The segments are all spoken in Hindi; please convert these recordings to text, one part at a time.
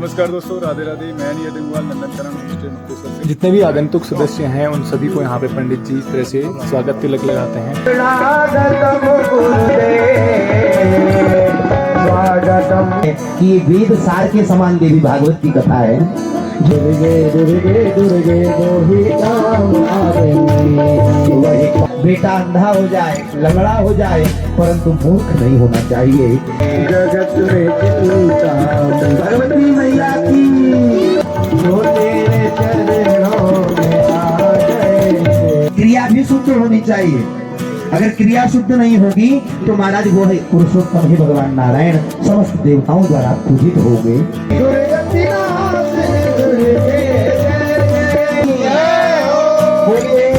नमस्कार दोस्तों, राधे राधे। मैं नहीं अडिंगवाल नंदनकरण होमस्टे मुक्तेश्वर से। जितने भी आगंतुक सदस्य हैं उन सभी को यहाँ पे पंडित जी इस तरह से स्वागत तिलक लगाते हैं। कि वेद सार के समान देवी भागवत की कथा है। बेटा अंधा हो जाए, लंगड़ा हो जाए, परंतु मूर्ख नहीं होना चाहिए। जगत में चिंता भगवती मैया की, जो तेरे चरणों में आ गए। क्रिया भी शुद्ध होनी चाहिए। अगर क्रिया शुद्ध नहीं होगी तो महाराज वो है पुरुषोत्तम ही भगवान नारायण समस्त देवताओं द्वारा पूजित हो गए।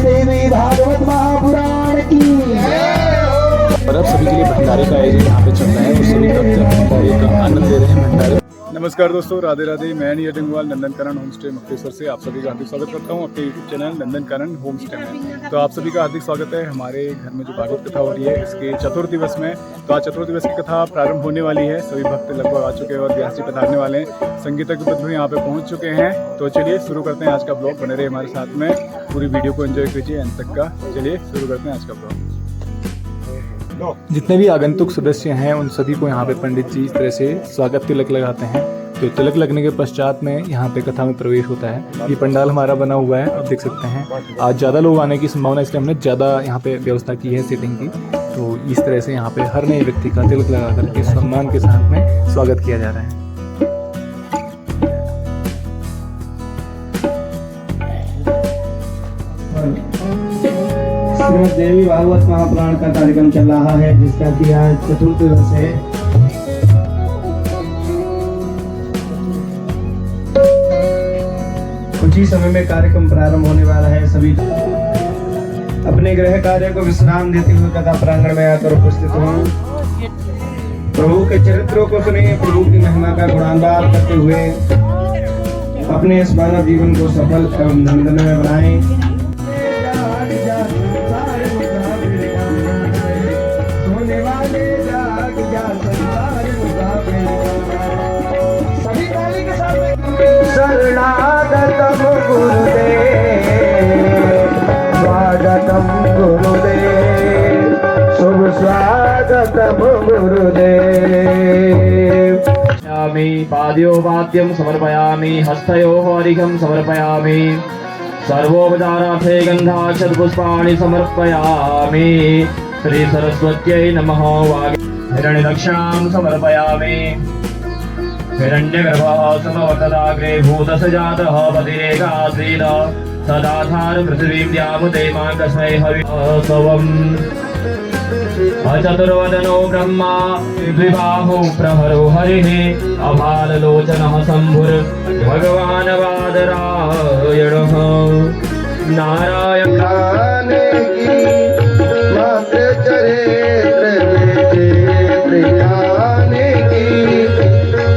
देवी भागवत महापुराण की। और अब सभी के लिए भंडारे का आयोजन यहाँ पे चल रहा है और सभी भक्त भंडारे का आनंद ले रहे हैं। भंडारे नमस्कार दोस्तों, राधे राधे। मैं नहीं अडिंगवाल नंदनकरण होमस्टे मुक्तेश्वर से आप सभी का हार्दिक स्वागत करता हूँ अपने यूट्यूब चैनल नंदनकरण होमस्टे में। तो आप सभी का हार्दिक स्वागत है हमारे घर में जो भागवत कथा हो रही है इसके चतुर्थ दिवस में। तो आज चतुर्थ दिवस की कथा प्रारंभ होने वाली है। सभी भक्त लगभग आ चुके हैं और व्यास जी पधारने वाले हैं। संगीतज्ञ भी यहाँ पे पहुँच चुके हैं। तो चलिए शुरू करते हैं आज का ब्लॉग। बने रहे हमारे साथ में, पूरी वीडियो को एंजॉय कीजिए एंड तक का। चलिए शुरू करते हैं आज का ब्लॉग। जितने भी आगंतुक सदस्य हैं उन सभी को यहाँ पे पंडित जी इस तरह से स्वागत तिलक लगाते हैं। तो तिलक लगने के पश्चात में यहाँ पे कथा में प्रवेश होता है। ये पंडाल हमारा बना हुआ है, आप देख सकते हैं। आज ज़्यादा लोग आने की संभावना, इसलिए हमने ज़्यादा यहाँ पे व्यवस्था की है सीटिंग की। तो इस तरह से यहाँ पे हर नए व्यक्ति का तिलक लगा करके सम्मान के साथ में स्वागत किया जा रहा है। श्रीमद् देवी भागवत महापुराण का कार्यक्रम चल रहा है, जिसका कि आज चतुर्थ दिवस है। कुछ ही समय में कार्यक्रम प्रारंभ होने वाला है। सभी अपने गृह कार्य को विश्राम देते हुए कथा प्रांगण में आकर उपस्थित हों। प्रभु के चरित्रों को सुने, प्रभु की महिमा का गुणानुवाद करते हुए अपने इस मानव जीवन को सफल एवं धन्य बनाएं। शरणागतम गुरुदेव, स्वागतम गुरुदेव, शुभ स्वागतम गुरुदेव। पादयो वाद्यं समर्पयामि, हस्तयोः अर्घ्यं समर्पयामि, सर्वोपचारार्थे गन्धाक्षत पुष्पाणि समर्पयामि। श्री सरस्वत्यै नमः। हिरण्यदक्षिणां समर्पयामि। हिरण्यगर्भः समवर्तदाग्रे भूतसजातः पतिरेकासीत् सदाधार पृथिवीं द्यामुदे मार्गस्मै हविषवम्। चतुर्वदनो ब्रह्मा द्विबाहु प्रहरो हरिः अभाललोचनः शम्भुर् भगवान् वादरायणः। नारायण पावन पुराण की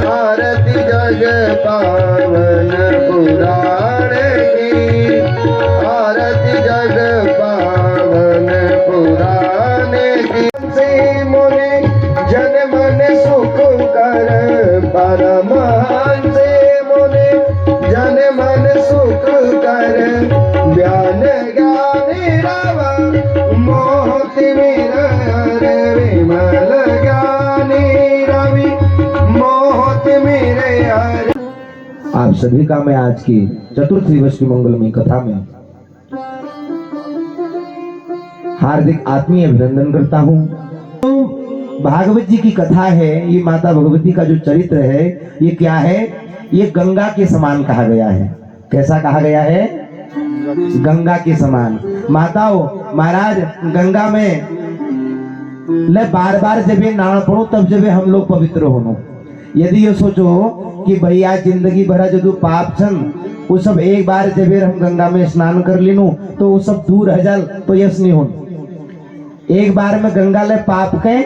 आरती, जग पावन पुराण की। से मोने जन मन सुख कर परमहंस, मोने जन मन सुख कर ज्ञान ज्ञानी रवा मोहति मेरे विमल ज्ञानी रवि मोहति मेरे। आप सभी का मैं आज की चतुर्थ दिवस की मंगलमय कथा में हार्दिक आत्मीय अभिनंदन करता हूँ। तो भागवत जी की कथा है। ये माता भगवती का जो चरित्र है ये क्या है? ये गंगा के समान कहा गया है। कैसा कहा गया है? गंगा के समान। माताओं, महाराज गंगा में ले बार बार जब ये नहाना पड़ो तब जब हम लोग पवित्र होनो। यदि ये सोचो कि भैया जिंदगी भरा जो पाप छन वो सब एक बार जब हम गंगा में स्नान कर लेनु तो वो सब दूर है जल तो यश नहीं हो। एक बार में गंगा ले पाप के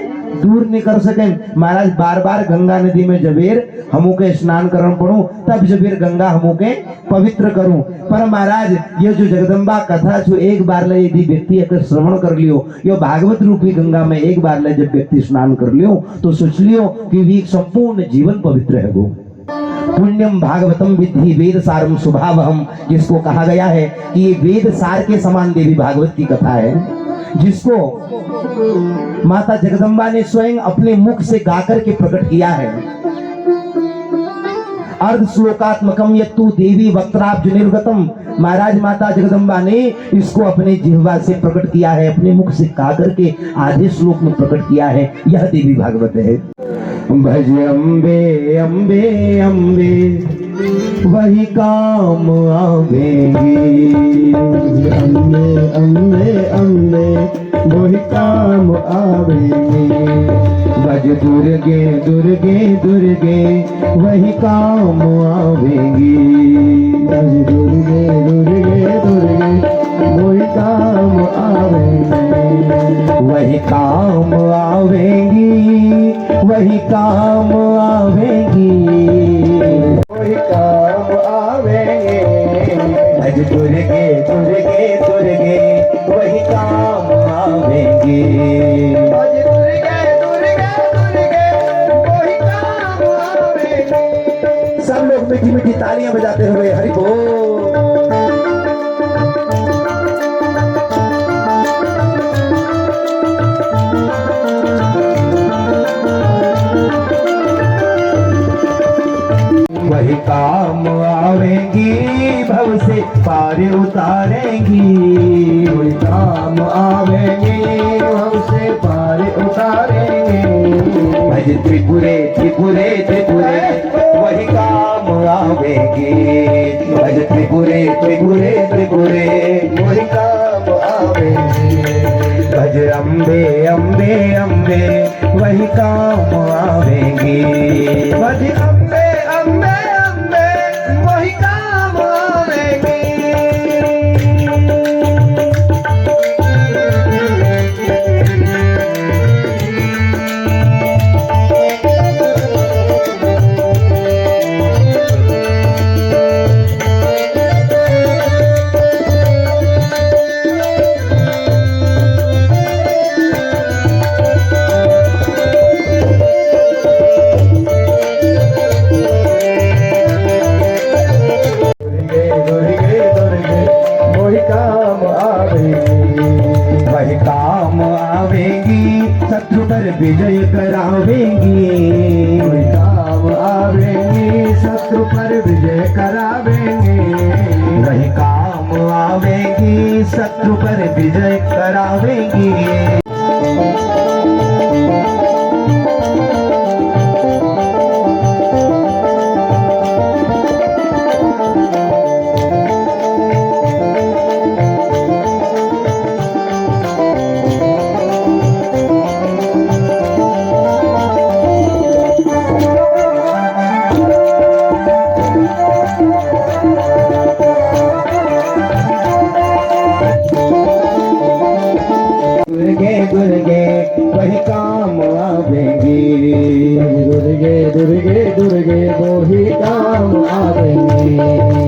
दूर नहीं कर सके। महाराज बार बार गंगा नदी में जबेर हमू के स्नान करना पड़ू तब जबेर गंगा हमू के पवित्र करूं। पर महाराज ये जो जगदम्बा कथा जो एक बार ले यदि व्यक्ति अगर श्रवण कर लियो, यो भागवत रूपी गंगा में एक बार ले जब व्यक्ति स्नान कर लियो तो सोच लियो कि वी संपूर्ण जीवन पवित्र है। पुण्यम भागवतम विद्धि वेद सारम स्वभावहम, जिसको कहा गया है कि ये वेद सार के समान देवी भागवत की कथा है, जिसको माता जगदम्बा ने स्वयं अपने मुख से गाकर के प्रकट किया है। अर्ध श्लोकात्मकम यत्तु देवी वक्त्राब्ज निर्गतम, महाराज माता जगदम्बा ने इसको अपने जिह्वा से प्रकट किया है, अपने मुख से गा करके आधे श्लोक में प्रकट किया है। यह देवी भागवत है। भज अम्बे अम्बे अम्बे वही काम आवेंगी, अम्बे अम्बे अम्बे वही काम आवेंगी। भज दुर्गे दुर्गे दुर्गे वही काम आवेंगी, भज दुर्गे दुर्गे दुर्गे वही काम आवेंगी, वही काम आवेंगी, वही काम आवेंगी, वही काम आवेंगे। भज दुर्गे दुर्गे दुर्गे वही काम आवेंगे, भज दुर्गे दुर्गे दुर्गे वही काम आवेंगे। सब लोग मीठी मीठी तालियां बजाते हुए हरि बोल। वही काम आवेंगी, भव से पार उतारेंगी, वही काम आवेंगी, भव से पार उतारेंगी। भज त्रिपुरे त्रिपुरे त्रिपुरे वही काम आवेंगी, भज त्रिपुरे त्रिपुरे त्रिपुरे वही काम आवेंगी। भज अम्बे अम्बे अम्बे वही काम आवेंगी, भज अम्बे अम्बे अम्बे वही काम आवेंगी। वही काम आवेंगी, शत्रु पर विजय करावेंगी, वही काम आवेंगी, शत्रु पर विजय करावेंगी, वही काम आवेंगी, शत्रु पर विजय करावेंगी। दुर्गे वही काम आवेंगी, दुर्गे दुर्गे दुर्गे वही काम आवेंगी,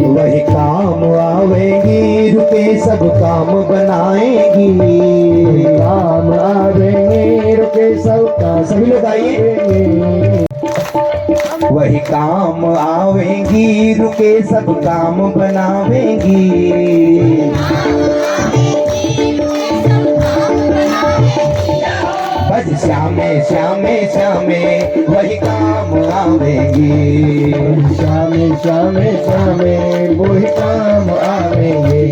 वही काम आवेंगी, रुके सब काम बनाएंगी, वही काम आवेंगी, रुके सब काम। सभी लोग आइए। वही काम आवेंगी, रुके सब काम बनावेंगी, भज श्यामे श्यामे श्यामे वही काम आवेंगी, श्यामे श्यामे श्यामे वही काम आवेंगे।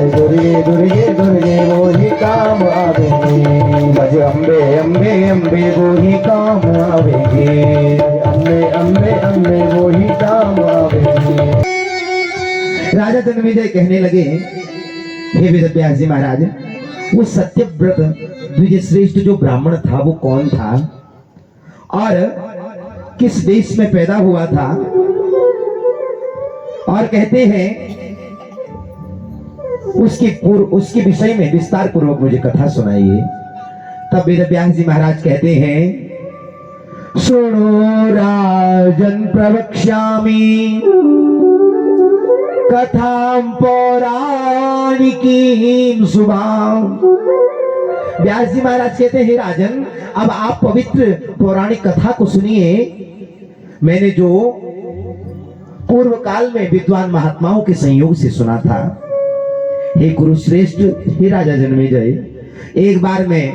दुर्गे दुर्गे दुर्गे वही काम आवेंगे, भज अम्बे अम्बे अम्बे वही काम आवेंगे, अम्बे अम्बे अम्बे वही काम आवेंगे। राजा जन्मेजय कहने लगे, हे वेद व्यास जी महाराज, वो सत्यव्रत द्विज श्रेष्ठ जो ब्राह्मण था वो कौन था और किस देश में पैदा हुआ था? और कहते हैं उसके विषय में विस्तार पूर्वक मुझे कथा सुनाइए। तब वेद व्यास जी महाराज कहते हैं, सुनो राजन प्रवक्ष्यामि कथां पौराणिकीं शुभां। व्यास जी महाराज कहते हैं, राजन अब आप पवित्र पौराणिक कथा को सुनिए। मैंने जो पूर्व काल में विद्वान महात्माओं के संयोग से सुना था। हे कुरुश्रेष्ठ, हे राजा जन्मेजय, एक बार मैं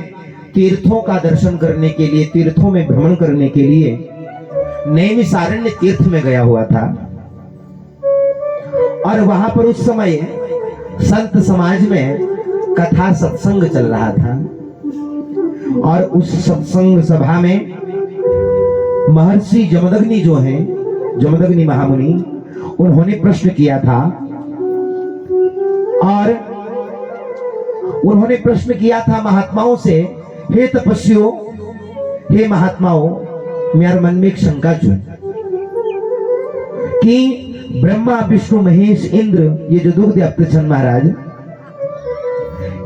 तीर्थों का दर्शन करने के लिए, तीर्थों में भ्रमण करने के लिए नैमिषारण्य तीर्थ में गया हुआ था और वहां पर उस समय संत समाज में कथा सत्संग चल रहा था और उस सत्संग सभा में महर्षि जमदग्नि जो हैं, जमदग्नि महामुनि, उन्होंने प्रश्न किया था और उन्होंने प्रश्न किया था महात्माओं से, हे तपस्वियों, हे महात्माओं, मेरे मन में एक शंका थी कि ब्रह्मा विष्णु महेश इंद्र, ये जो दुग्ध अप्तचन महाराज,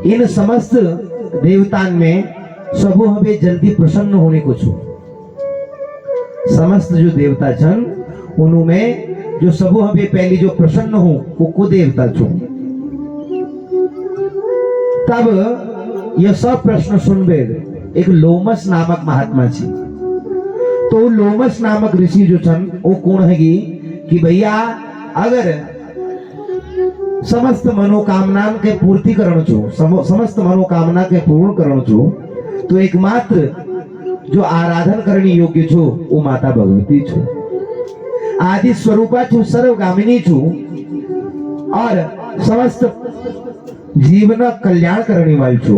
इन समस्त देवतान में सबो हमें जल्दी प्रसन्न होने को छू। समस्त जो देवता छन उनमें जो सबो हमें पहले जो प्रसन्न हो वो को देवता छू। तब यह सब प्रश्न सुनबे एक लोमस नामक महात्मा छी। तो लोमस नामक ऋषि जो छन वो कौन हैगी कि भैया अगर समस्त मनोकामना के पूर्ति करण छो, समस्त मनोकामना के पूर्ण करण छो, तो एकमात्र जो आराधन करनी योग्य छो वो माता भगवती छो। आदि स्वरूपा छो, सर्वगामिनी छो और समस्त जीवन कल्याण करने वाली छो।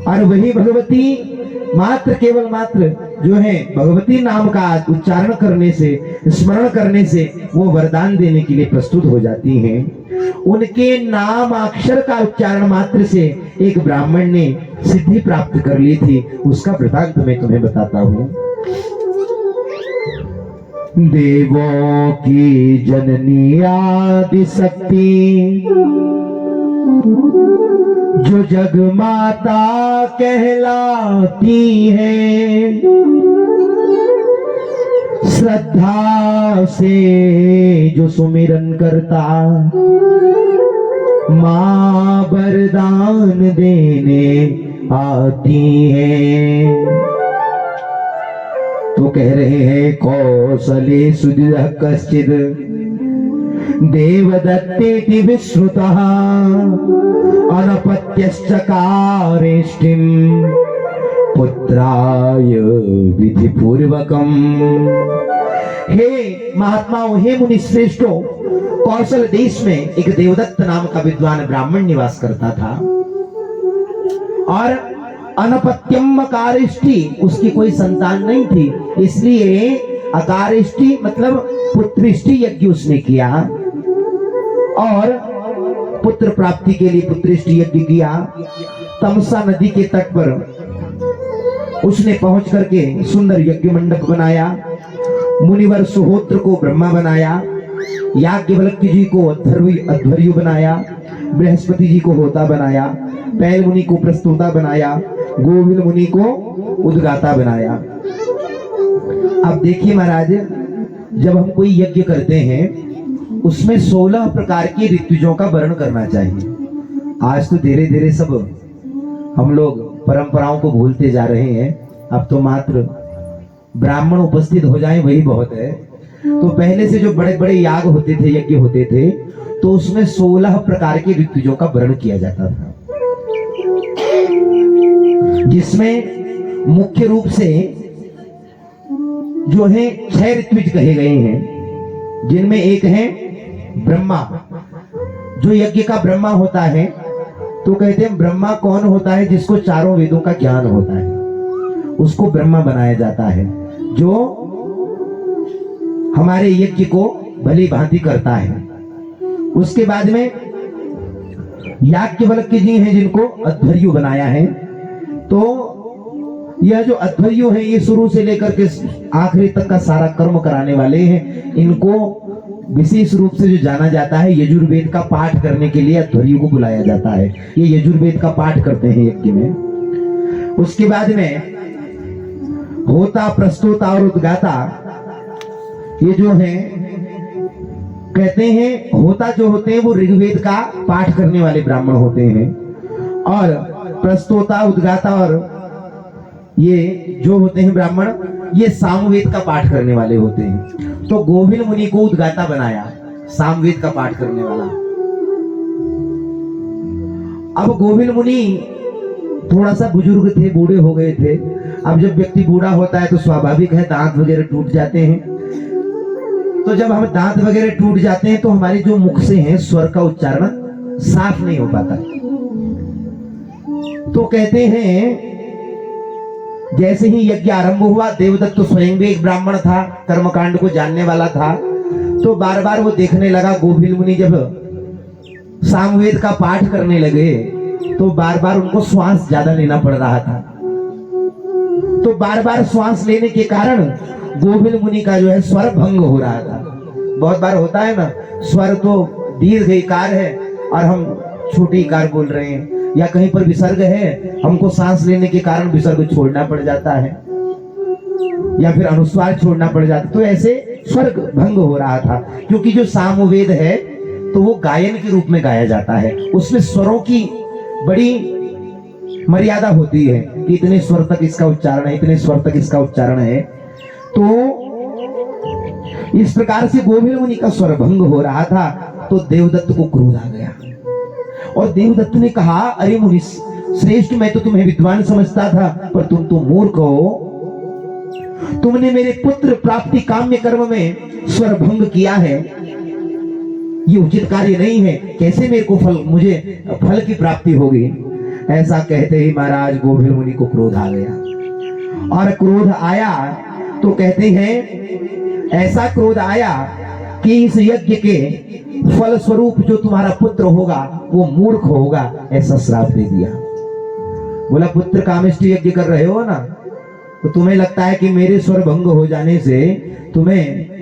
और वही भगवती मात्र, केवल मात्र जो है भगवती नाम का उच्चारण करने से, स्मरण करने से वो वरदान देने के लिए प्रस्तुत हो जाती हैं। उनके नाम अक्षर का उच्चारण मात्र से एक ब्राह्मण ने सिद्धि प्राप्त कर ली थी। उसका वृतांत मैं तुम्हें बताता हूँ। देवों की जननी आदि शक्ति, जो जग माता कहलाती है, श्रद्धा से जो सुमिरन करता, मां वरदान देने आती है। तो कह रहे हैं कौशले सुदृढ़ कश्चिद देवदत्तेति विश्रुतः अनपत्यश्चकारेष्टिं पुत्राय विधिपूर्वकम्। हे महात्माओं, हे मुनि श्रेष्ठों, कौशल देश में एक देवदत्त नाम का विद्वान ब्राह्मण निवास करता था और अनपत्यम अकारिष्टि, उसकी कोई संतान नहीं थी, इसलिए अकारिष्टि मतलब पुत्रिष्टि यज्ञ उसने किया और पुत्र प्राप्ति के लिए पुत्रिष्टि यज्ञ किया। तमसा नदी के तट पर उसने पहुंच करके सुंदर यज्ञ मंडप बनाया, मुनिवर सुहोत्र को ब्रह्मा बनाया, याज्ञवल्क्य जी को अध्वर्यु बनाया, बृहस्पति जी को होता बनाया, पैल मुनि को प्रस्तुता बनाया, गोविल मुनि को उद्गाता बनाया। अब देखिए महाराज, जब हम कोई यज्ञ करते हैं उसमें 16 प्रकार की ऋतुजों का वर्ण करना चाहिए। आज तो धीरे धीरे सब हम लोग परंपराओं को भूलते जा रहे हैं। अब तो मात्र ब्राह्मण उपस्थित हो जाएं वही बहुत है। तो पहले से जो बड़े बड़े याग होते थे, यज्ञ होते थे, तो उसमें 16 प्रकार के ऋतुजों का वर्ण किया जाता था, जिसमें मुख्य रूप से जो है 6 ऋत्विज कहे गए हैं, जिनमें एक है ब्रह्मा। जो यज्ञ का ब्रह्मा होता है, तो कहते हैं ब्रह्मा कौन होता है? जिसको चारों वेदों का ज्ञान होता है, उसको ब्रह्मा बनाया जाता है, जो हमारे यज्ञ को भली भांति करता है। उसके बाद में याज्ञवल्क्य जी हैं, जिनको अध्वर्यु बनाया है। तो यह जो अध्वर्यु है, ये शुरू से लेकर के आखिरी तक का सारा कर्म कराने वाले हैं। इनको विशेष रूप से जो जाना जाता है, यजुर्वेद का पाठ करने के लिए अध्वर्यु को बुलाया जाता है। ये यजुर्वेद का पाठ करते हैं यज्ञ में। उसके बाद में होता, प्रस्तोता और उद्गाता, ये जो है कहते हैं होता जो होते हैं वो ऋग्वेद का पाठ करने वाले ब्राह्मण होते हैं, और प्रस्तोता, उद्गाता और ये जो होते हैं ब्राह्मण, ये सामवेद का पाठ करने वाले होते हैं। तो गोविल मुनि को उद्गाता बनाया, सामवेद का पाठ करने वाला। अब गोविल मुनि थोड़ा सा बुजुर्ग थे, बूढ़े हो गए थे। अब जब व्यक्ति बूढ़ा होता है तो स्वाभाविक है दांत वगैरह टूट जाते हैं। तो जब हम दांत वगैरह टूट जाते हैं तो हमारे जो मुख से है स्वर का उच्चारण साफ नहीं हो पाता। तो कहते हैं जैसे ही यज्ञ आरंभ हुआ, देवदत्त स्वयं भी एक ब्राह्मण था, कर्मकांड को जानने वाला था। तो बार बार वो देखने लगा गोविल मुनि जब सामवेद का पाठ करने लगे तो बार बार उनको श्वास ज्यादा लेना पड़ रहा था। तो बार बार श्वास लेने के कारण गोविल मुनि का जो है स्वर भंग हो रहा था। बहुत बार होता है ना, स्वर तो दीर्घ इकार है और हम छोटी इकार बोल रहे हैं, या कहीं पर विसर्ग है, हमको सांस लेने के कारण विसर्ग छोड़ना पड़ जाता है या फिर अनुस्वार छोड़ना पड़ जाता है। तो ऐसे स्वर भंग हो रहा था, क्योंकि जो सामवेद है तो वो गायन के रूप में गाया जाता है। उसमें स्वरों की बड़ी मर्यादा होती है कि इतने स्वर तक इसका उच्चारण है, इतने स्वर तक इसका उच्चारण है। तो इस प्रकार से गोविल मुनि का स्वर भंग हो रहा था। तो देवदत्त को क्रोध आ गया और देवदत्त ने कहा, अरे मुनि श्रेष्ठ, मैं तो तुम्हें विद्वान समझता था, पर तुम तो मूर्ख हो। तुमने मेरे पुत्र प्राप्ति काम्य कर्म में स्वर भंग किया है, ये उचित कार्य नहीं है। कैसे मेरे को मुझे फल की प्राप्ति होगी? ऐसा कहते ही महाराज गोविल मुनि को क्रोध आ गया। और क्रोध आया तो कहते हैं ऐसा क्रोध आया कि इस यज्ञ के फल स्वरूप जो तुम्हारा पुत्र होगा वो मूर्ख होगा, ऐसा श्राप दे दिया। बोला, पुत्र कामेष्टि यज्ञ कर रहे हो ना, तो तुम्हें लगता है कि मेरे स्वर भंग हो जाने से तुम्हें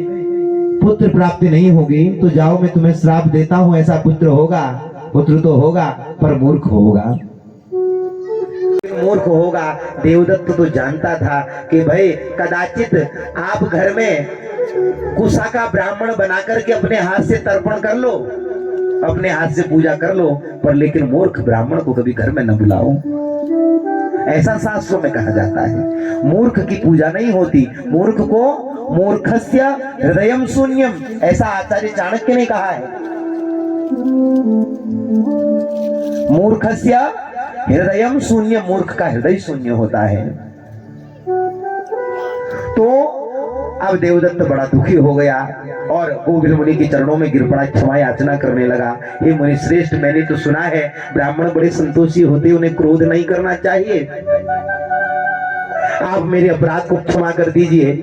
पुत्र प्राप्ति नहीं होगी, तो जाओ मैं तुम्हें श्राप देता हूं, ऐसा पुत्र होगा। पुत्र तो होगा पर मूर्ख होगा, मूर्ख होगा। देवदत्त तो जानता था कि भाई कदाचित आप घर में कुशा का ब्राह्मण बनाकर के अपने हाथ से तर्पण कर लो, अपने हाथ से पूजा कर लो, पर लेकिन मूर्ख ब्राह्मण को कभी घर में न बुलाओ। ऐसा शास्त्रों में कहा जाता है। मूर्ख की पूजा नहीं होती, मूर्ख को मूर्खस्य हृदयम शून्यम, ऐसा आचार्य चाणक्य ने कहा है। मूर्खस्य हृदयम शून्य, मूर्ख का हृदय शून्य होता है। तो अब देवदत्त बड़ा दुखी हो गया और गोविल मुनि के चरणों में गिर पड़ा, क्षमा याचना करने लगा। हे मुनि श्रेष्ठ, मैंने तो सुना है ब्राह्मण बड़े संतोषी होते, उन्हें क्रोध नहीं करना चाहिए, आप मेरे अपराध को क्षमा कर दीजिए।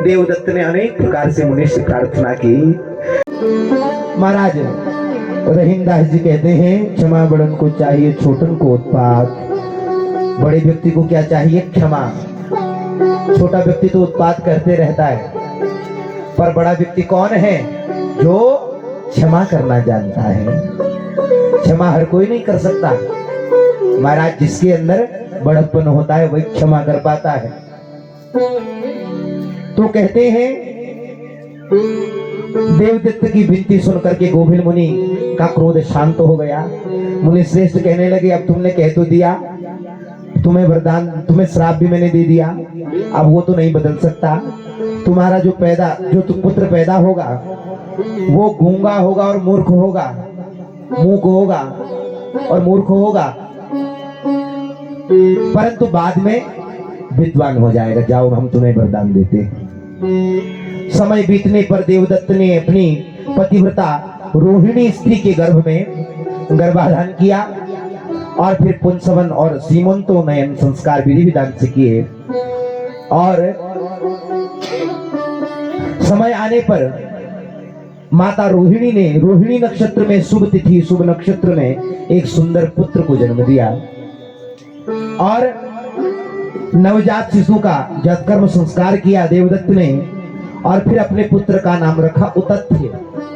देवदत्त ने अनेक प्रकार से मुनि से प्रार्थना की। महाराज रहीमदास जी कहते हैं, क्षमा बड़न को चाहिए, छोटन को उत्पात। बड़े व्यक्ति को क्या चाहिए? क्षमा। छोटा व्यक्ति तो उत्पात करते रहता है, पर बड़ा व्यक्ति कौन है? जो क्षमा करना जानता है। क्षमा हर कोई नहीं कर सकता महाराज, जिसके अंदर बड़प्पन होता है वही क्षमा कर पाता है। तो कहते हैं देवदत्त की विनती सुनकर के गोविल मुनि का क्रोध शांत हो गया। मुनि श्रेष्ठ कहने लगे, अब तुमने कह तो दिया, तुम्हें वरदान, तुम्हें श्राप भी मैंने दे दिया, अब वो तो नहीं बदल सकता। तुम्हारा जो पुत्र पैदा होगा वो गूंगा होगा और मूर्ख होगा, मूक होगा और मूर्ख होगा, परंतु बाद में विद्वान हो जाएगा। जाओ हम तुम्हें वरदान देते हैं। समय बीतने पर देवदत्त ने अपनी पतिव्रता रोहिणी स्त्री के गर्भ में गर्भाधान किया और फिर पुंसवन और सीमंतो नयन संस्कार विधि विधान से किए। और समय आने पर माता रोहिणी ने रोहिणी नक्षत्र में शुभ तिथि शुभ नक्षत्र में एक सुंदर पुत्र को जन्म दिया और नवजात शिशु का जतकर्म संस्कार किया देवदत्त ने। और फिर अपने पुत्र का नाम रखा उतथ्य।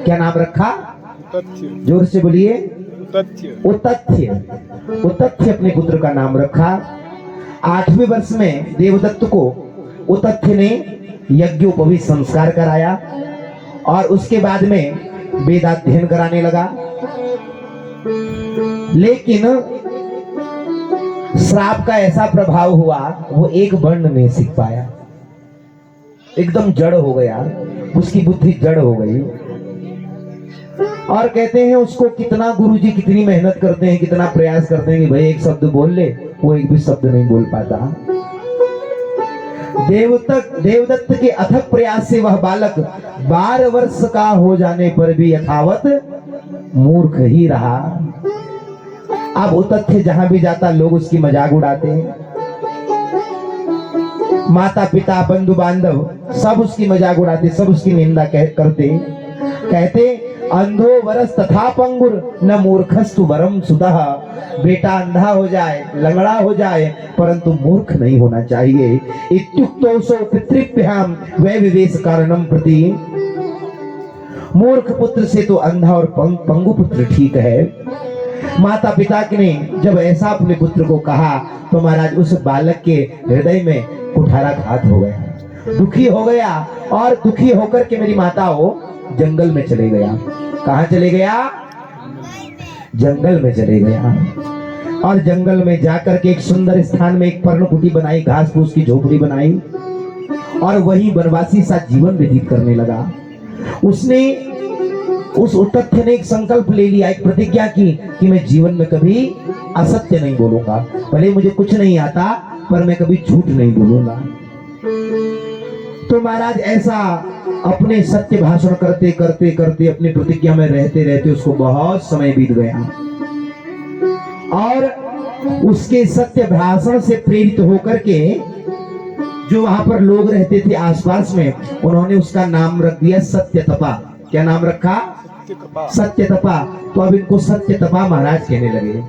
क्या नाम रखा? तथ्य। जोर से बोलिए। तथ्य। उतथ्य। उतथ्य अपने पुत्र का नाम रखा। 8वें वर्ष में देवदत्त को उतथ्य ने यज्ञोपवीत संस्कार कराया और उसके बाद में वेदाध्ययन कराने लगा। लेकिन श्राप का ऐसा प्रभाव हुआ, वो एक वर्ण नहीं सीख पाया, एकदम जड़ हो गया, उसकी बुद्धि जड़ हो गई। और कहते हैं उसको कितना गुरुजी कितनी मेहनत करते हैं, कितना प्रयास करते हैं कि भाई एक शब्द बोल ले, वो एक भी शब्द नहीं बोल पाता। देवदत्त के अथक प्रयास से वह बालक 12 वर्ष का हो जाने पर भी यथावत मूर्ख ही रहा। अब वो तथ्य जहां भी जाता लोग उसकी मजाक उड़ाते हैं, माता पिता बंधु बांधव सब उसकी मजाक उड़ाते, सब उसकी निंदा करते, कहते अंधो वरस तथा पंगुर न मूर्खस्तु वरम सुतः। बेटा अंधा हो जाए, लंगड़ा हो जाए, परंतु मूर्ख नहीं होना चाहिए। इत्युक्तो सो पितृभ्याम वै विवेश कारणम प्रति। मूर्ख पुत्र से तो अंधा और पंगु पुत्र ठीक है। माता पिता ने जब ऐसा अपने पुत्र को कहा तो महाराज उस बालक के हृदय में कुठाराघात हो गया, दुखी हो गया, और दुखी होकर के मेरी माता वो जंगल में चले गया। कहाँ चले गया? जंगल में चले गया। और जंगल में जाकर के एक सुंदर स्थान में एक पर्णकुटी बनाई, घास फूस की झोपड़ी बनाई, और वही वनवासी सा जीवन व्यतीत करने लगा। उसने उस तथ्य ने एक संकल्प ले लिया, एक प्रतिज्ञा की कि मैं जीवन में कभी असत्य नहीं बोलूंगा, भले मुझे कुछ नहीं आता पर मैं कभी झूठ नहीं बोलूंगा। तो महाराज ऐसा अपने सत्य भाषण करते करते करते अपनी प्रतिज्ञा में रहते रहते उसको बहुत समय बीत गया, और उसके सत्य भाषण से प्रेरित होकर के जो वहां पर लोग रहते थे आसपास में, उन्होंने उसका नाम रख दिया सत्यतपा। क्या नाम रखा? सत्यतपा। तो अब इनको सत्यतपा महाराज कहने लगे,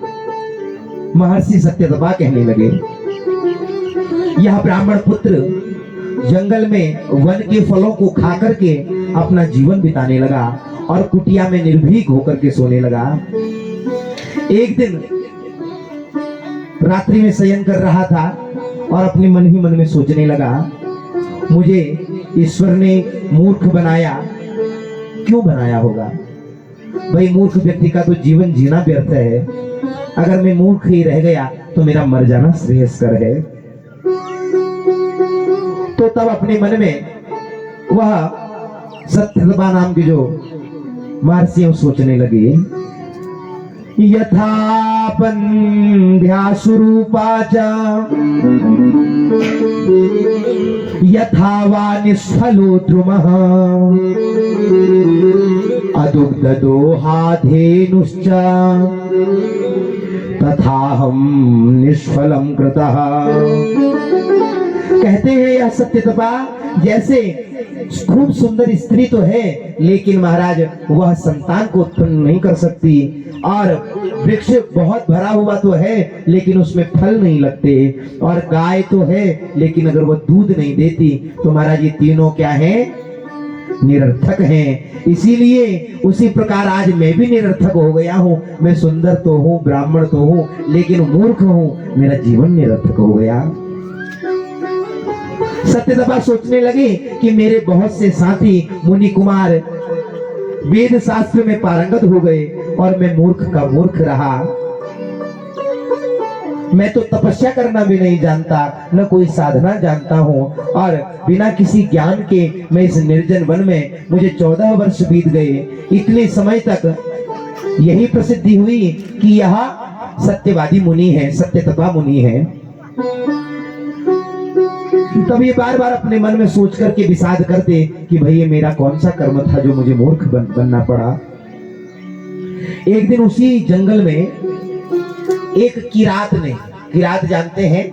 महर्षि सत्यतपा कहने लगे। यह ब्राह्मण पुत्र जंगल में वन के फलों को खा करके अपना जीवन बिताने लगा और कुटिया में निर्भीक होकर के सोने लगा। एक दिन रात्रि में शयन कर रहा था और अपने मन ही मन में सोचने लगा, मुझे ईश्वर ने मूर्ख बनाया, क्यों बनाया होगा? भाई मूर्ख व्यक्ति का तो जीवन जीना व्यर्थ है, अगर मैं मूर्ख ही रह गया तो मेरा मर जाना श्रेयस्कर है। तो तब अपने मन में वह सत्यतपा नाम की जो महर्षि सोचने लगे, यथापन्ध्यासुरूपा च यथा वा निष्फलो द्रुमः अदुग्धदोहाधेनुश्च तथाहं निष्फलं कृतः। कहते हैं यह सत्यतपा जैसे खूब सुंदर स्त्री तो है, लेकिन महाराज वह संतान को उत्पन्न नहीं कर सकती, और वृक्ष बहुत भरा हुआ तो है लेकिन उसमें फल नहीं लगते, और गाय तो है लेकिन अगर वह दूध नहीं देती तो महाराज ये तीनों क्या है? निरर्थक हैं। इसीलिए उसी प्रकार आज मैं भी निरर्थक हो गया हूँ। मैं सुंदर तो हूँ, ब्राह्मण तो हूँ, लेकिन मूर्ख हूँ, मेरा जीवन निरर्थक हो गया। सत्यतपा सोचने लगे कि मेरे बहुत से साथी मुनि कुमार वेद शास्त्र में पारंगत हो गए और मैं मूर्ख का मूर्ख रहा। मैं तो तपस्या करना भी नहीं जानता, न कोई साधना जानता हूँ, और बिना किसी ज्ञान के मैं इस निर्जन वन में, मुझे 14 वर्ष बीत गए। इतने समय तक यही प्रसिद्धि हुई कि यह सत्यवादी मुनि है, सत्यतपा मुनि है। तब ये बार बार अपने मन में सोच करके विषाद करते कि भाई ये मेरा कौन सा कर्म था जो मुझे मूर्ख बनना पड़ा। एक दिन उसी जंगल में एक किरात ने, किरात जानते हैं?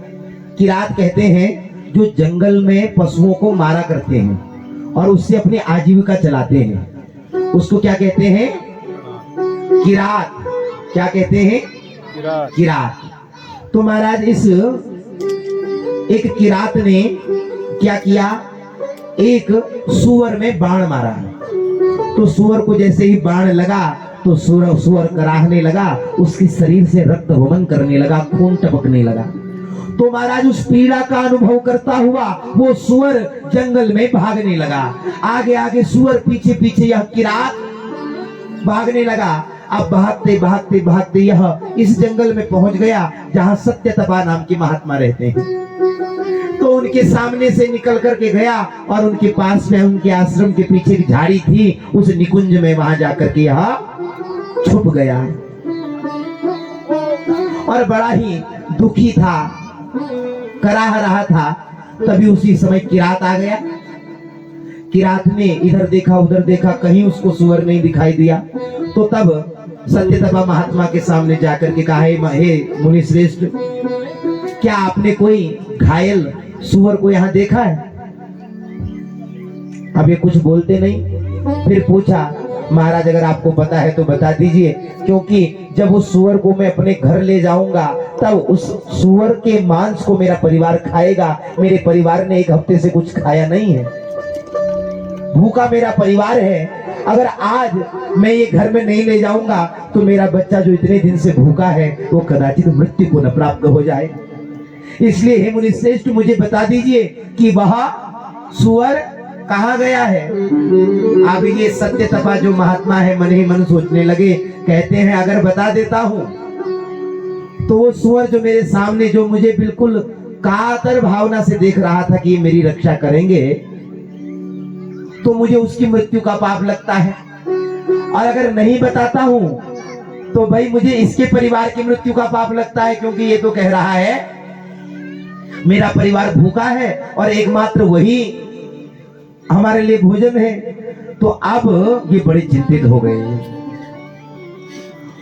किरात कहते हैं जो जंगल में पशुओं को मारा करते हैं और उससे अपनी आजीविका चलाते हैं, उसको क्या कहते हैं? किरात। क्या कहते हैं? किरात। तो महाराज इस एक किरात ने क्या किया, एक सुअर में बाण मारा। तो सुअर को जैसे ही बाण लगा तो सुअर कराहने लगा, उसके शरीर से रक्त वमन करने लगा, खून टपकने लगा। तो महाराज उस पीड़ा का अनुभव करता हुआ वो सुअर जंगल में भागने लगा। आगे आगे सुअर, पीछे पीछे यह किरात भागने लगा। अब भागते भागते भागते यह इस जंगल में पहुंच गया जहां सत्यतपा नाम के महात्मा रहते हैं। तो उनके सामने से निकल करके गया और उनके पास में उनके आश्रम के पीछे एक झाड़ी थी, उस निकुंज में वहां जाकर के यह छुप गया और बड़ा ही दुखी था, कराह रहा था। तभी उसी समय किरात आ गया। किरात ने इधर देखा उधर देखा, कहीं उसको सुअर नहीं दिखाई दिया। तो तब सत्यतपा महात्मा के सामने जाकर के कहा, हे मुनि श्रेष्ठ, क्या आपने कोई घायल सुअर को यहाँ देखा है? अब ये कुछ बोलते नहीं। फिर पूछा, महाराज अगर आपको पता है तो बता दीजिए, क्योंकि जब उस सुअर को मैं अपने घर ले जाऊंगा तब उस सुअर के मांस को मेरा परिवार खाएगा। मेरे परिवार ने एक हफ्ते से कुछ खाया नहीं है, भूखा मेरा परिवार है। अगर आज मैं ये घर में नहीं ले जाऊंगा तो मेरा बच्चा जो इतने दिन से भूखा है वो कदाचित मृत्यु को न प्राप्त हो जाए। इसलिए हे मुनि श्रेष्ठ, मुझे बता दीजिए कि वह सुअर कहाँ गया है। अब ये सत्यतपा जो महात्मा है मन ही मन सोचने लगे, कहते हैं अगर बता देता हूं तो वो सुअर जो मेरे सामने, जो मुझे बिल्कुल कातर भावना से देख रहा था कि ये मेरी रक्षा करेंगे, तो मुझे उसकी मृत्यु का पाप लगता है। और अगर नहीं बताता हूं तो भाई मुझे इसके परिवार की मृत्यु का पाप लगता है, क्योंकि ये तो कह रहा है मेरा परिवार भूखा है और एकमात्र वही हमारे लिए भोजन है। तो अब ये बड़े चिंतित हो गए।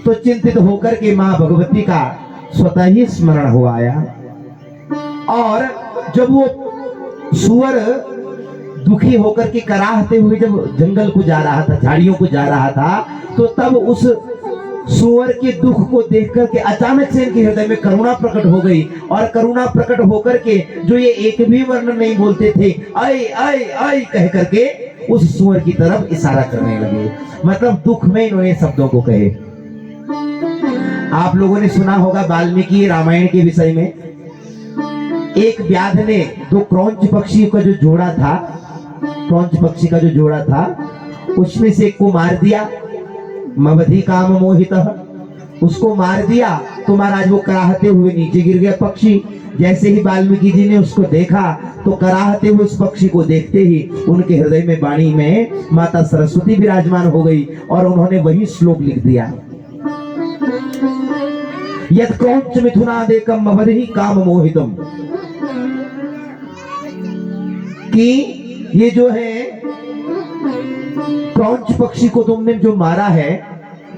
तो चिंतित होकर के मां भगवती का स्वतः ही स्मरण हो आया। और जब वो सुअर दुखी होकर के कराहते हुए जब जंगल को जा रहा था, झाड़ियों को जा रहा था, तो तब उस सुअर के दुख को देख करके अचानक से इनके हृदय में करुणा प्रकट हो गई। और करुणा प्रकट होकर के जो ये एक भी वर्ण नहीं बोलते थे, आई आई आई कह करके उस सुअर की तरफ इशारा करने लगे। मतलब दुख में इन्होंने शब्दों को कहे। आप लोगों ने सुना होगा वाल्मीकि रामायण के विषय में, एक व्याध ने दो क्रौंच पक्षी का जो जोड़ा था, क्रौंच पक्षी का जो जोड़ा था, उसमें से एक को मार दिया। मवधि काम मोहितः, उसको मार दिया तो महाराज वो कराहते हुए नीचे गिर गया पक्षी। जैसे ही वाल्मीकि जी ने उसको देखा तो कराहते हुए उस पक्षी को देखते ही उनके हृदय में, वाणी में माता सरस्वती विराजमान हो गई और उन्होंने वही श्लोक लिख दिया, यत् क्रौंच मिथुनादेकम मवधि काम मोहितम, कि ये जो है क्रौंच पक्षी को तुमने जो मारा है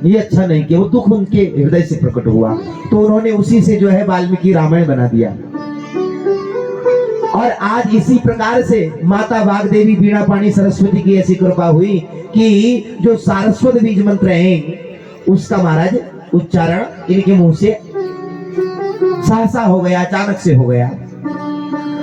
ये अच्छा नहीं किया। वो दुख उनके हृदय से प्रकट हुआ तो उन्होंने उसी से जो है वाल्मीकि रामायण बना दिया। और आज इसी प्रकार से माता वाग्देवी वीणा पाणी सरस्वती की ऐसी कृपा हुई कि जो सारस्वत बीज मंत्र है उसका महाराज उच्चारण इनके मुंह से सहसा हो गया, अचानक से हो गया।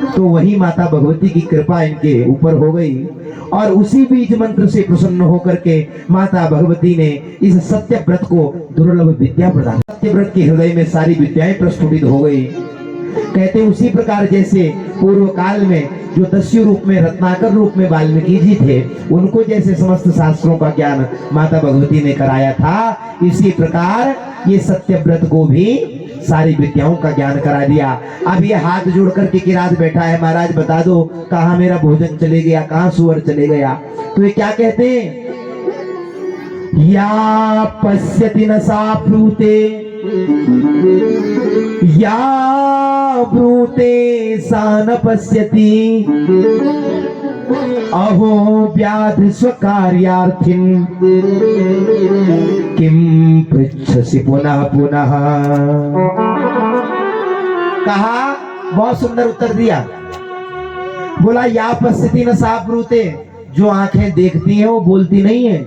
तो वही माता भगवती की कृपा इनके ऊपर हो गई और उसी बीज मंत्र से प्रसन्न होकर के माता भगवती ने इस सत्य व्रत को दुर्लभ विद्या प्रदान। सत्य व्रत के हृदय में सारी विद्याएं प्रस्फुटित हो गई। कहते उसी प्रकार जैसे पूर्व काल में जो दस्यु रूप में, रत्नाकर रूप में वाल्मीकि जी थे, उनको जैसे समस्त शास्त्रों का ज्ञान माता भगवती ने कराया था, इसी प्रकार ये सत्य व्रत को भी सारी विद्याओं का ज्ञान करा दिया। अब ये हाथ जोड़ करके किरात बैठा है, महाराज बता दो कहाँ मेरा भोजन चले गया, कहाँ सुअर चले गया। तो ये क्या कहते हैं, या पश्यति न सा प्लूते, या ब्रूते सा न पश्यति, अहो व्याध स्वकार्यार्थिन किम पृच्छसि पुनः पुनः। कहा, बहुत सुंदर उत्तर दिया। बोला या पश्यति न सा ब्रूते, जो आंखें देखती हैं वो बोलती नहीं है।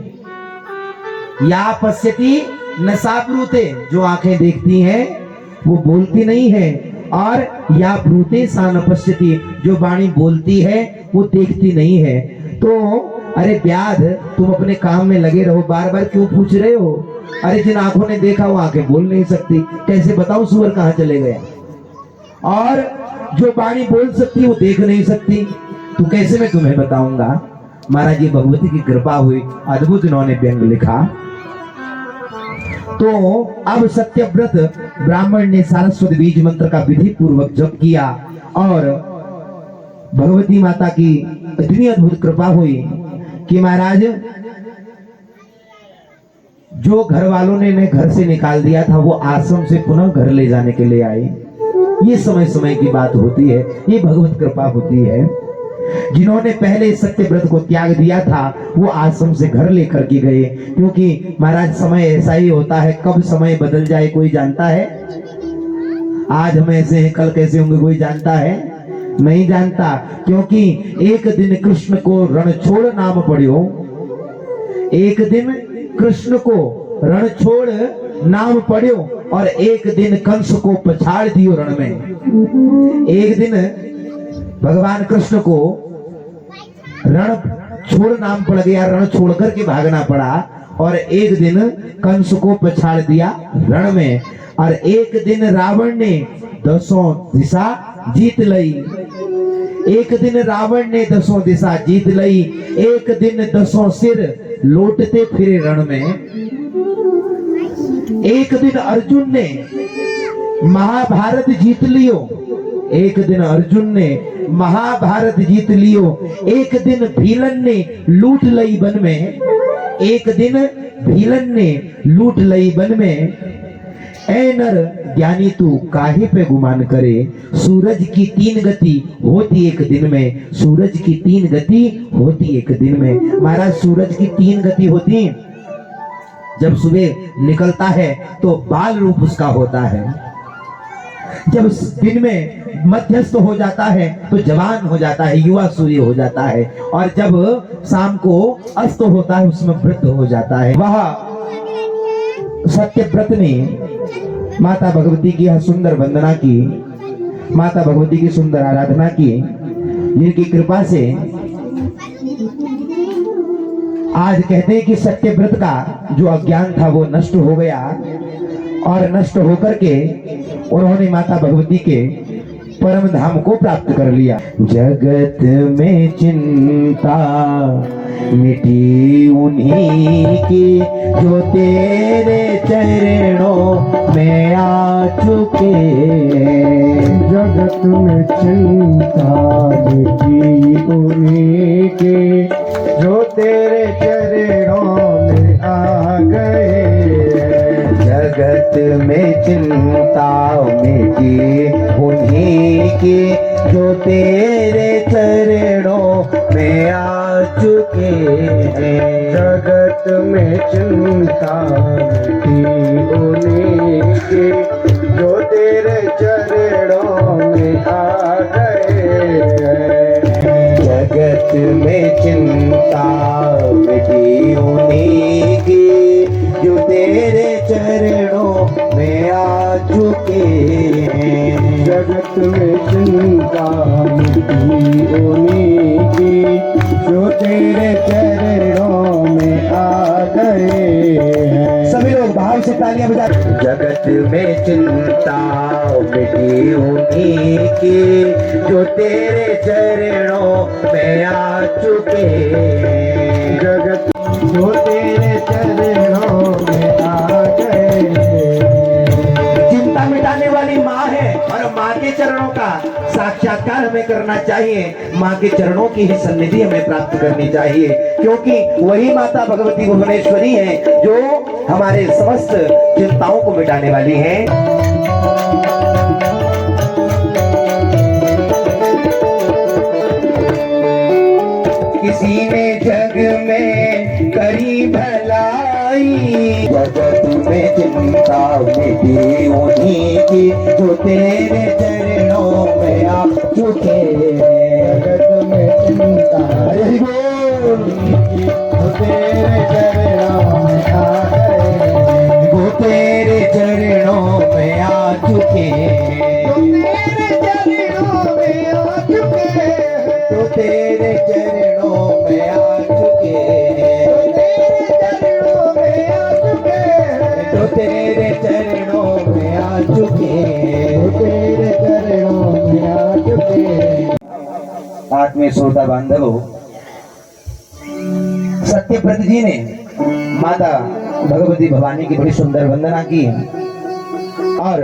या पश्यति न सा ब्रूते, जो आंखें देखती हैं वो बोलती नहीं है। और या ब्रूते सा न पश्यति, जो वाणी बोलती है वो देखती नहीं है। तो अरे व्याध, तुम अपने काम में लगे रहो, बार बार क्यों पूछ रहे हो? अरे जिन आंखों ने देखा वो आंखें बोल नहीं सकती, कैसे बताऊं सुअर कहाँ चले गया? और जो वाणी बोल सकती वो देख नहीं सकती, तो कैसे मैं तुम्हें बताऊंगा? महाराज ये भगवती की कृपा हुई, अद्भुत इन्होंने व्यंग लिखा। तो अब सत्यव्रत ब्राह्मण ने सारस्वत बीज मंत्र का विधि पूर्वक जप किया और भगवती माता की इतनी अद्भुत कृपा हुई कि महाराज जो घर वालों ने इन्हें घर से निकाल दिया था वो आश्रम से पुनः घर ले जाने के लिए आए। ये समय समय की बात होती है, ये भगवत कृपा होती है। जिन्होंने पहले सत्यव्रत को त्याग दिया था वो आश्रम से घर लेकर के गए, क्योंकि महाराज समय ऐसा ही होता है, कब समय बदल जाए कोई जानता है? आज हम ऐसे हैं, कल कैसे होंगे कोई जानता है? नहीं जानता, क्योंकि एक दिन कृष्ण को रणछोड़ नाम पढ़ियो, एक दिन कृष्ण को रणछोड़ नाम पढ़ियो और एक दिन कंस को पछाड़ दियो रण में। एक दिन भगवान कृष्ण को रण छोड़ नाम पड़ गया, रण छोड़ करके भागना पड़ा, और एक दिन कंस को पछाड़ दिया रण में, और एक दिन रावण ने 10 दिशा जीत लई। एक दिन रावण ने 10 दिशा जीत लई, एक दिन 10 सिर लौटते फिरे रण में। एक दिन अर्जुन ने महाभारत जीत लियो, एक दिन अर्जुन ने महाभारत जीत लियो, एक दिन भीलन ने लूट लई वन में, एक दिन भीलन ने लूट लई वन में। ऐ नर ज्ञानी तू काहे पे गुमान करे, सूरज की 3 गति होती एक दिन में, सूरज की 3 गति होती एक दिन में। महाराज सूरज की 3 गति होती, जब सुबह निकलता है तो बाल रूप उसका होता है, जब दिन में मध्यस्थ हो जाता है तो जवान हो जाता है, युवा सूर्य हो जाता है, और जब शाम को अस्त होता है उसमें वृद्ध हो जाता है। वह सत्यव्रत ने माता भगवती की यह सुंदर वंदना की, माता भगवती की सुंदर आराधना की, जिनकी कृपा से आज कहते हैं कि सत्यव्रत का जो अज्ञान था वो नष्ट हो गया, और नष्ट होकर के उन्होंने माता भगवती के परम धाम को प्राप्त कर लिया। जगत में चिंता मिटी उन्हीं की जो तेरे चरणों में आ चुके। जगत में चिंता मिटी उन्हीं की जो तेरे चरणों में आ गए। जगत में चिंता मिटी उन्हीं की जो तेरे चरणों में आ चुके हैं। जगत में चिंता मिटी उन्हीं की जो तेरे चरणों में आ गए। जगत में चिंता मिटी उन्हीं की जो तेरे चरणों में आ चुके हैं। जगत में चिंता मिटी उन्हीं की जो तेरे चरणों में आ गए हैं। सभी लोग भाव से तालियां बजा। जगत में चिंता मिटी उन्हीं की जो तेरे चरणों में आ चुके हैं। जगत जो तेरे चरणों में आ गए। चिंता मिटाने वाली माँ है, और माँ के चरणों का साक्षात्कार हमें करना चाहिए। माँ के चरणों की ही सन्निधि हमें प्राप्त करनी चाहिए, क्योंकि वही माता भगवती भुवनेश्वरी है जो हमारे समस्त चिंताओं को मिटाने वाली है। किसी ने जग में करी भलाई, जगत में चिंता मिटी उन्हीं की जो तेरे चरणों में आ चुके। जगत में चिंता हरि बोल। जो तेरे चरणों में आ गए। वो तेरे चरणों में आ चुके। जो तेरे चरणों में आ चुके। तो तेरे चरणों में आ चुके। तेरे चरणों में आ चुके। आत्मीय श्रोता बांधवों, सत्यव्रत जी ने माता भगवती भवानी की बड़ी सुंदर वंदना की और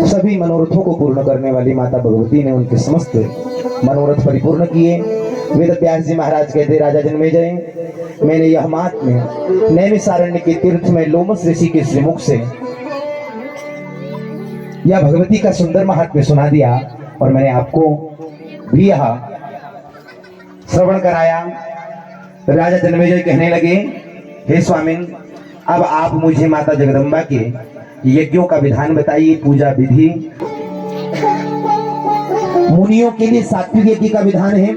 सभी मनोरथों को पूर्ण करने वाली माता भगवती ने उनके समस्त मनोरथ परिपूर्ण किए। वेद व्यास जी महाराज कहते, राजा जन्मेजय, मैंने यह महात्म्य नैमिषारण्य के तीर्थ में लोमस ऋषि के श्रीमुख से यह भगवती का सुंदर महात्म्य सुना दिया और मैंने आपको भी यह श्रवण कराया। राजा जन्मेजय कहने लगे, हे स्वामिन, अब आप मुझे माता जगदम्बा के यज्ञों का विधान बताइए, पूजा विधि। मुनियों के लिए सात्विक यज्ञ का विधान है,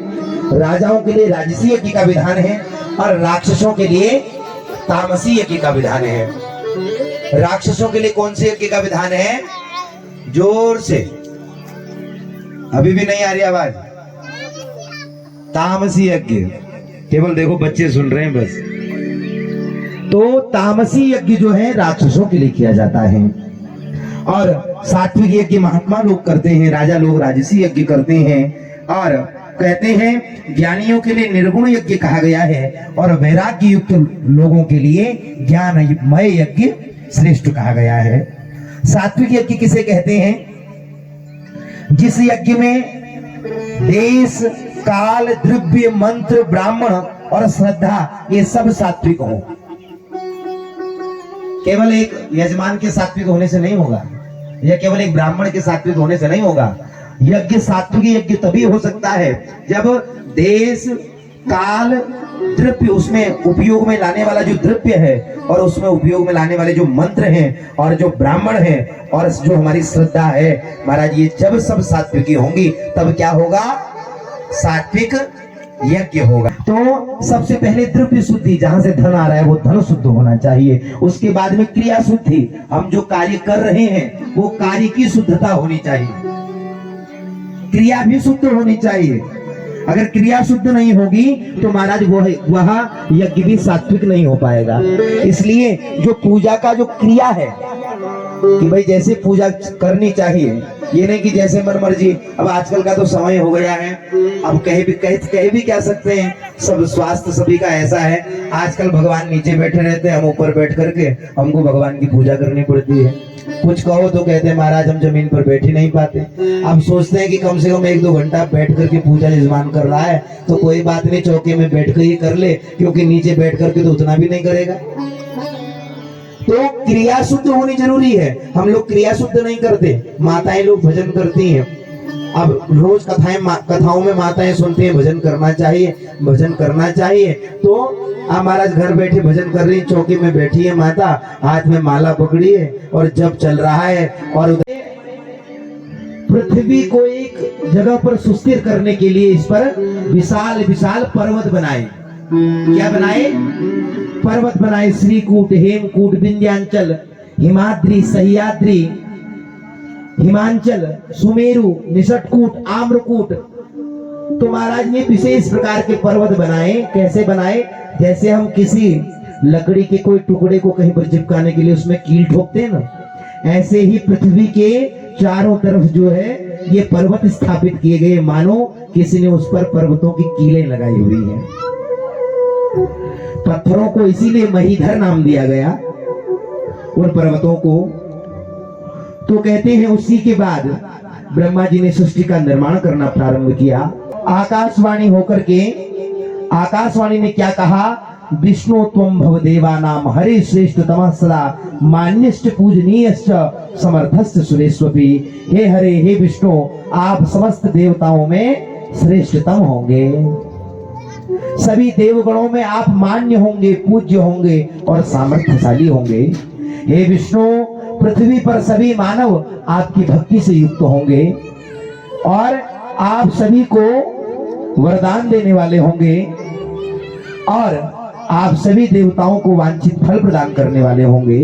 राजाओं के लिए राजसी यज्ञ का विधान है और राक्षसों के लिए तामसी यज्ञ का विधान है। राक्षसों के लिए कौन से यज्ञ का विधान है? जोर से, अभी भी नहीं आ रही आवाज। तामसी यज्ञ, केवल देखो बच्चे सुन रहे हैं बस। तो तामसी यज्ञ जो है राक्षसों के लिए किया जाता है और सात्विक यज्ञ महात्मा लोग करते हैं, राजा लोग राजसी यज्ञ करते हैं। और कहते हैं ज्ञानियों के लिए निर्गुण यज्ञ कहा गया है और वैराग्य युक्त लोगों के लिए ज्ञानमय यज्ञ श्रेष्ठ कहा गया है। सात्विक यज्ञ किसे कहते हैं? जिस यज्ञ में देश, काल, द्रव्य, मंत्र, ब्राह्मण और श्रद्धा ये सब सात्विक हो। केवल एक यजमान के सात्विक होने से नहीं होगा या केवल एक ब्राह्मण के सात्विक होने से नहीं होगा। यज्ञ सात्विक यज्ञ तभी हो सकता है जब देश, काल, द्रव्य, उसमें उपयोग में लाने वाला जो द्रव्य है और उसमें उपयोग में लाने वाले जो मंत्र हैं और जो ब्राह्मण हैं और जो हमारी श्रद्धा है, महाराज ये जब सब सात्विकी होंगी तब क्या होगा? सात्विक यज्ञ होगा। तो सबसे पहले द्रव्य शुद्धि, जहां से धन आ रहा है वो धन शुद्ध होना चाहिए। उसके बाद में क्रिया शुद्धि, हम जो कार्य कर रहे हैं वो कार्य की शुद्धता होनी चाहिए, क्रिया भी शुद्ध होनी चाहिए। अगर क्रिया शुद्ध नहीं होगी तो महाराज वह यज्ञ भी सात्विक नहीं हो पाएगा। इसलिए जो पूजा का जो क्रिया है कि भाई जैसे पूजा करनी चाहिए, ये नहीं कि जैसे मन मर्जी। अब आजकल का तो समय हो गया है, अब कह भी क्या सकते हैं, सब स्वास्थ्य सभी का ऐसा है। आजकल भगवान नीचे बैठे रहते हैं, हम ऊपर बैठ करके हमको भगवान की पूजा करनी पड़ती है। कुछ कहो तो कहते हैं महाराज हम जमीन पर बैठ ही नहीं पाते। अब सोचते हैं कि कम से कम 1-2 घंटा बैठ करके पूजा यजमान कर रहा है तो कोई बात नहीं, चौके में बैठ कर ही कर ले, क्योंकि नीचे बैठ करके तो उतना भी नहीं करेगा। तो क्रिया शुद्ध होनी जरूरी है। हम लोग क्रिया शुद्ध नहीं करते, माताएं लोग भजन करती हैं। अब रोज कथाओं में माताएं सुनते हैं भजन करना चाहिए, भजन करना चाहिए। तो आप महाराज घर बैठे भजन कर रही, चौकी में बैठी है माता, हाथ में माला पकड़ी है और जब चल रहा है और पृथ्वी को एक जगह पर सुस्थिर करने के लिए इस पर विशाल विशाल पर्वत बनाए। क्या बनाए? पर्वत बनाए। श्रीकूट, हेमकूट, विंध्याचल, हिमाद्री, सह्याद्री, हिमांचल, सुमेरु, निषटकूट, आम्रकूट। तो महाराज ने विशेष प्रकार के पर्वत बनाए। कैसे बनाए? जैसे हम किसी लकड़ी के कोई टुकड़े को कहीं पर चिपकाने के लिए उसमें कील ठोकते हैं ना, ऐसे ही पृथ्वी के चारों तरफ जो है ये पर्वत स्थापित किए गए, मानो किसी ने उस पर पर्वतों की कीलें लगाई हुई हैं। पत्थरों को इसीलिए महीधर नाम दिया गया उन पर्वतों को। तो कहते हैं उसी के बाद ब्रह्मा जी ने सृष्टि का निर्माण करना प्रारंभ किया। आकाशवाणी होकर के आकाशवाणी ने क्या कहा? विष्णु त्वं भव देवानाम हरे श्रेष्ठतमः सदा मान्यश्च पूजनीयश्च समर्थश्च सुरेष्वपि। हे हरे, हे विष्णु, आप समस्त देवताओं में श्रेष्ठतम होंगे, सभी देवगणों में आप मान्य होंगे, पूज्य होंगे और सामर्थ्यशाली होंगे। हे विष्णु, पृथ्वी पर सभी मानव आपकी भक्ति से युक्त होंगे और आप सभी को वरदान देने वाले होंगे और आप सभी देवताओं को वांछित फल प्रदान करने वाले होंगे।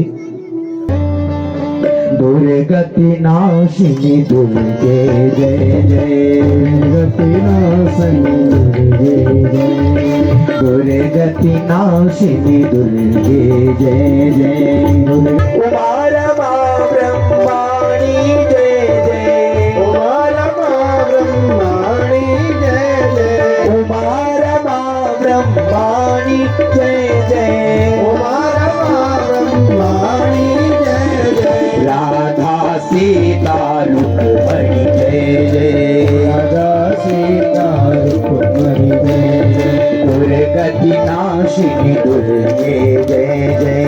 दुर्गति नाशिनी दुर्गे जय जय, दुर्गति नाशिनी दुर्गे जय, दुर्गति नाशिनी दुर्गे जय जय। उमा रमा ब्रह्माणी जय जय, उमा रमा ब्रह्माणी जय जय, उमा रमा ब्रह्माणी जय जय। नाशिनी दुर्गे जय जय।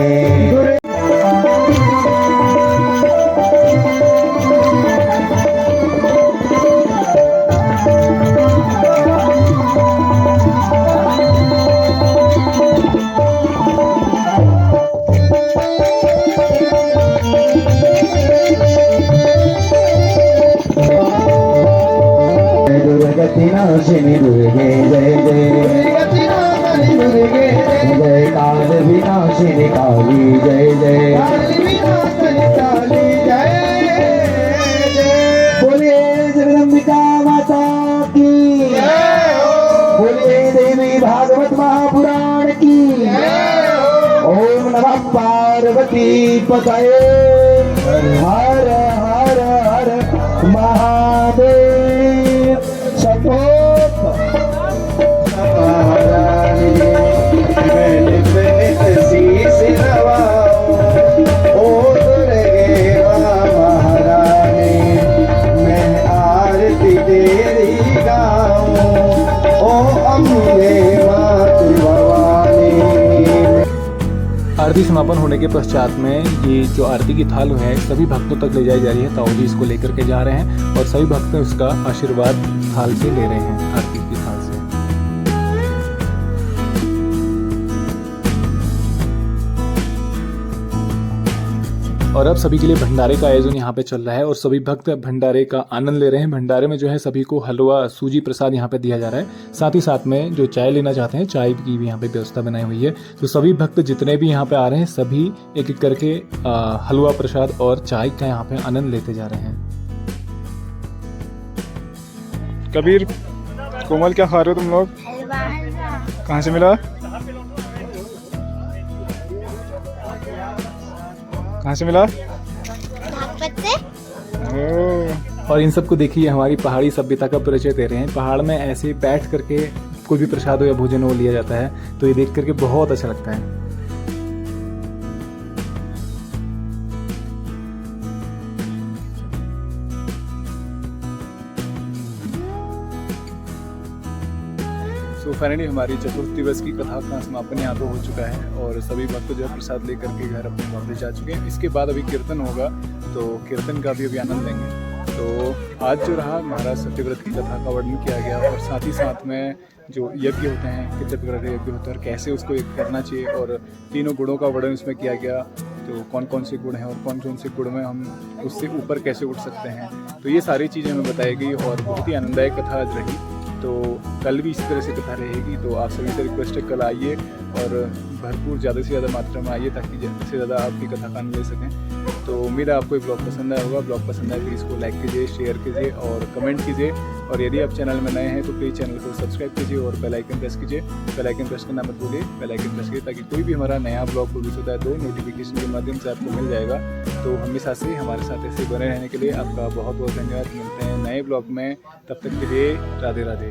दुर्गति नाशिनी दुर्गे जय जय। जय काल विनाशिनी काली जय जय। बोलिए जगदम्बिका माता की, बोलिए देवी भागवत महापुराण की। ओम नमः पार्वती पतये, हर हर हर महादेव। सपोत महारानी मैंने शीश नवाऊं, ओ दुर्गे मां महारानी मैं आरती तेरी गाऊं, ओ अम्बे मात भवानी। आरती समापन होने के पश्चात में ये जो आरती की थाल है सभी भक्तों तक ले जाई जा रही है। ताऊ जी इसको लेकर के जा रहे हैं और सभी भक्त उसका आशीर्वाद थाल से ले रहे हैं, आरती की थाल से। और अब सभी के लिए भंडारे का आयोजन यहाँ पे चल रहा है और सभी भक्त भंडारे का आनंद ले रहे हैं। भंडारे में जो है सभी को हलवा सूजी प्रसाद यहाँ पे दिया जा रहा है। साथ ही साथ में जो चाय लेना चाहते हैं चाय की भी यहाँ पे व्यवस्था बनाई हुई है। तो सभी भक्त जितने भी यहाँ पे आ रहे हैं सभी एक एक करके हलवा प्रसाद और चाय का यहाँ पे आनंद लेते जा रहे हैं। कबीर, कोमल, क्या खा रहे हो तुम लोग? कहाँ से मिला? कहाँ से मिला? और इन सबको देखिए हमारी पहाड़ी सभ्यता का परिचय दे रहे हैं। पहाड़ में ऐसे बैठ करके कोई भी प्रसाद हो या भोजन हो लिया जाता है, तो ये देख करके बहुत अच्छा लगता है। तो फाइनली हमारी चतुर्थ दिवस की कथा का समापन यहाँ पे हो चुका है और सभी भक्त जो है प्रसाद लेकर के घर अपने वापस जा चुके हैं। इसके बाद अभी कीर्तन होगा, तो कीर्तन का भी अभी आनंद लेंगे। तो आज जो रहा महाराज सत्यव्रत की कथा का वर्णन किया गया और साथ ही साथ में जो यज्ञ होते हैं, कितने प्रकार के यज्ञ होते हैं और कैसे उसको करना चाहिए और तीनों गुणों का वर्णन इसमें किया गया। तो कौन कौन से गुण हैं और कौन कौन से गुण में हम उससे ऊपर कैसे उठ सकते हैं, तो ये सारी चीज़ें हमें बताई गई और बहुत ही आनंददायक कथा आज रही। तो कल भी इसी तरह से कथा रहेगी। तो आप सभी से रिक्वेस्ट है कल आइए और भरपूर ज़्यादा से ज़्यादा मात्रा में आइए ताकि ज़्यादा से ज़्यादा आपकी कथा का आनंद ले सकें। तो उम्मीद है आपको ये ब्लॉग पसंद आया होगा। ब्लॉग पसंद आए प्लीज़ इसको लाइक कीजिए, शेयर कीजिए और कमेंट कीजिए। और यदि आप चैनल में नए हैं तो प्लीज़ चैनल को सब्सक्राइब कीजिए और बेल आइकन प्रेस कीजिए। बेल आइकन प्रेस करना मत भूलिए, बेल आइकन प्रेस कीजिए ताकि कोई भी हमारा नया ब्लॉग पब्लिश होता है तो नोटिफिकेशन के माध्यम से आपको मिल जाएगा। तो हमेशा से हमारे साथ ऐसे बने रहने के लिए आपका बहुत बहुत धन्यवाद। मिलते हैं नए ब्लॉग में, तब तक के लिए राधे राधे।